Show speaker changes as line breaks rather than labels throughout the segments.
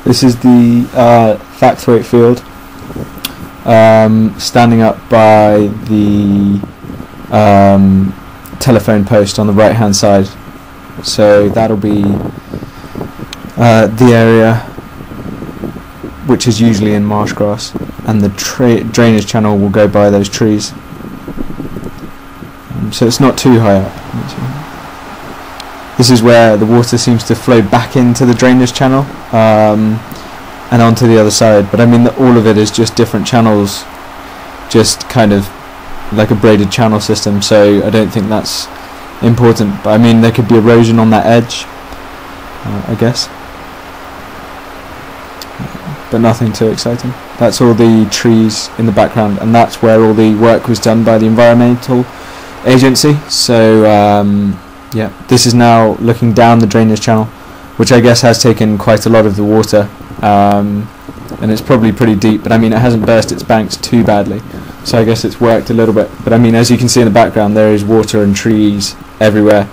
This is the factoid field, standing up by the telephone post on the right hand side. So that'll be the area which is usually in marsh grass, and the drainage channel will go by those trees. So it's not too high up. This is where the water seems to flow back into the drainage channel and onto the other side, but I mean all of it is just different channels, just kind of like a braided channel system, so I don't think that's important. But I mean there could be erosion on that edge, I guess, but nothing too exciting. That's all the trees in the background, and that's where all the work was done by the environmental agency. So yeah, this is now looking down the drainage channel, which I guess has taken quite a lot of the water, and it's probably pretty deep, but I mean it hasn't burst its banks too badly, so I guess it's worked a little bit. But I mean, as you can see in the background, there is water and trees everywhere,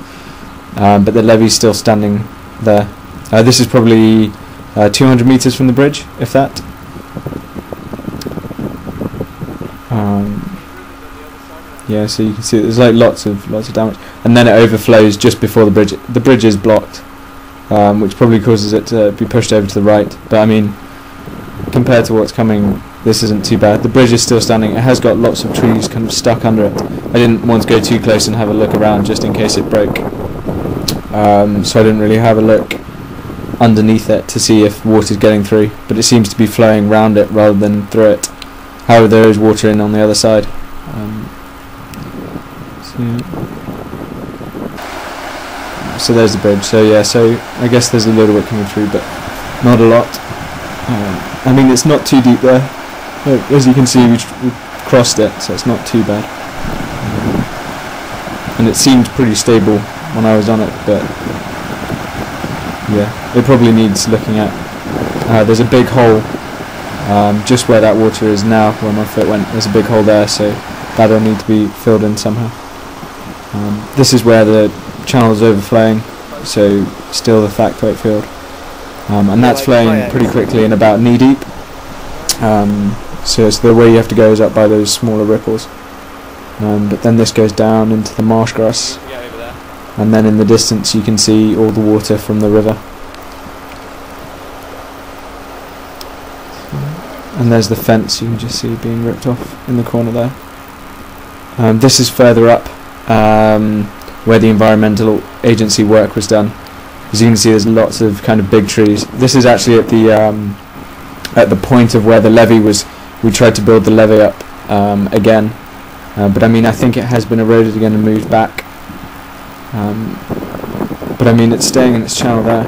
but the levee's still standing there. This is probably 200 meters from the bridge, if that. Yeah, so you can see there's like lots of damage, and then it overflows just before the bridge. The bridge is blocked, which probably causes it to be pushed over to the right. But I mean, compared to what's coming, this isn't too bad. The bridge is still standing. It has got lots of trees kind of stuck under it. I didn't want to go too close and have a look around just in case it broke. So I didn't really have a look underneath it to see if water's getting through, but it seems to be flowing round it rather than through it. However, there is water in on the other side. So there's the bridge. So yeah, so I guess there's a little bit coming through, but not a lot. I mean, it's not too deep there. As you can see, we crossed it, so it's not too bad. And it seemed pretty stable when I was on it, but yeah, it probably needs looking at. There's a big hole just where that water is now, where my foot went. There's a big hole there, so that'll need to be filled in somehow. This is where the channel is overflowing, so still the factoid field, and that's flowing pretty quickly and about knee deep. So the way you have to go is up by those smaller ripples, but then this goes down into the marsh grass, and then in the distance you can see all the water from the river. And there's the fence you can just see being ripped off in the corner there. This is further up, where the environmental agency work was done. As you can see, there's lots of kind of big trees. This is actually at the point of where the levee was. We tried to build the levee up again, but I mean I think it has been eroded again and moved back. But I mean it's staying in its channel there.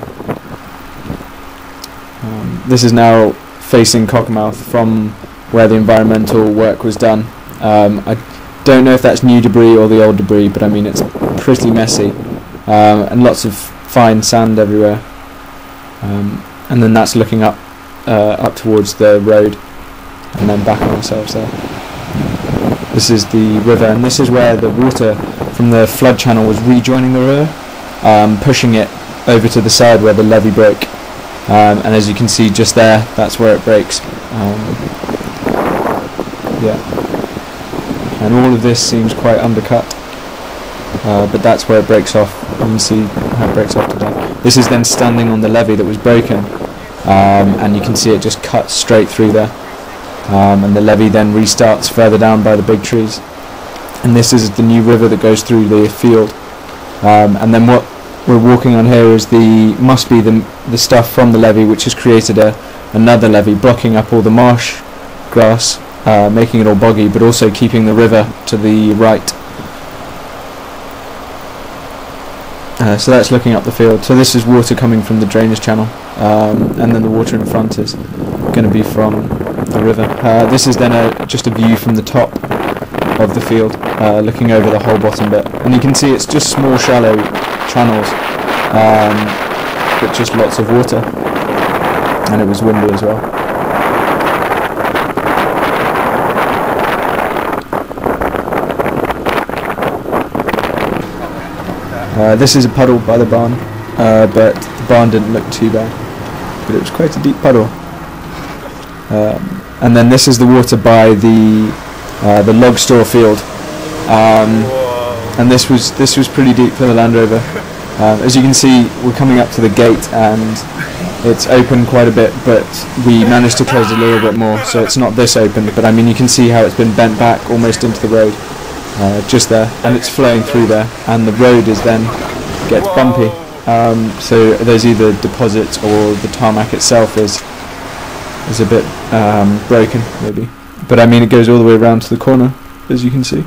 This is now facing Cockermouth from where the environmental work was done. I don't know if that's new debris or the old debris, but I mean it's pretty messy, and lots of fine sand everywhere. And then that's looking up towards the road, and then back on ourselves there. This is the river, and this is where the water from the flood channel was rejoining the river, pushing it over to the side where the levee broke. And as you can see just there, that's where it breaks. Yeah. And all of this seems quite undercut, but that's where it breaks off. You can see how it breaks off to there. This is then standing on the levee that was broken, and you can see it just cuts straight through there, and the levee then restarts further down by the big trees. And this is the new river that goes through the field, and then what we're walking on here is must be the stuff from the levee, which has created another levee, blocking up all the marsh grass, making it all boggy, but also keeping the river to the right. So that's looking up the field. So this is water coming from the drainage channel, and then the water in front is going to be from the river. This is then just a view from the top of the field, looking over the whole bottom bit, and you can see it's just small shallow channels, but just lots of water, and it was windy as well. This is a puddle by the barn, but the barn didn't look too bad. but it was quite a deep puddle. And then this is the water by the log store field, and this was pretty deep for the Land Rover. As you can see, we're coming up to the gate and it's open quite a bit, but we managed to close a little bit more, so it's not this open, but I mean you can see how it's been bent back almost into the road, just there, and it's flowing through there, and the road is then gets bumpy, so there's either deposits or the tarmac itself is a bit broken maybe, but I mean it goes all the way around to the corner, as you can see.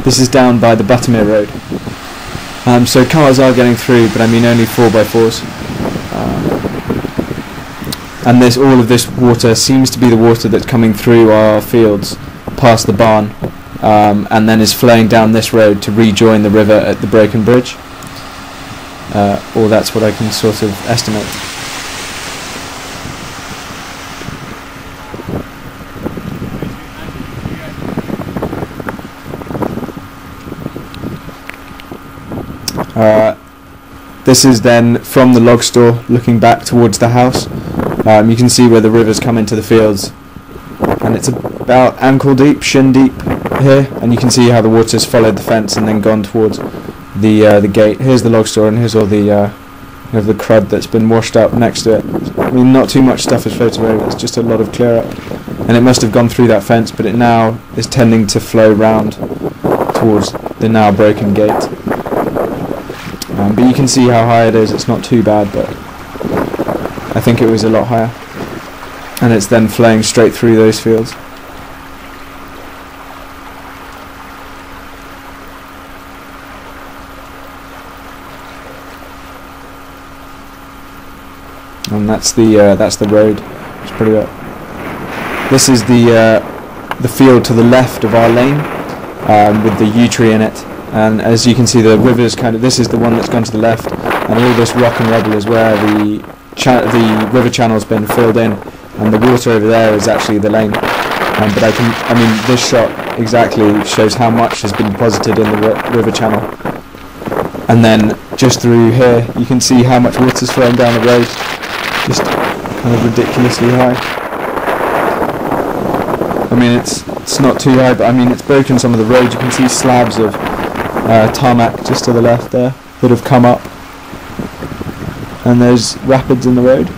This is down by the Buttermere Road. So cars are getting through, but I mean only 4x4s. And all of this water seems to be the water that's coming through our fields, past the barn, and then is flowing down this road to rejoin the river at the broken bridge. Or that's what I can sort of estimate. This is then from the log store looking back towards the house. You can see where the rivers come into the fields, and it's about ankle deep, shin deep here, and you can see how the water's followed the fence and then gone towards the gate. Here's the log store, and here's all the the crud that's been washed up next to it. I mean, not too much stuff has floated over, it's just a lot of clear up, and it must have gone through that fence, but it now is tending to flow round towards the now broken gate. But you can see how high it is. It's not too bad, but I think it was a lot higher, and it's then flowing straight through those fields. And that's the road. It's pretty up. This is the field to the left of our lane, with the yew tree in it. And as you can see, the river's this is the one that's gone to the left, and all this rock and rubble is where the river channel's been filled in, and the water over there is actually the lane. But I mean, this shot exactly shows how much has been deposited in the river channel. And then just through here, you can see how much water's flowing down the road, just kind of ridiculously high. I mean, it's not too high, but I mean, it's broken some of the road. You can see slabs of tarmac just to the left there that have come up, and there's rapids in the road.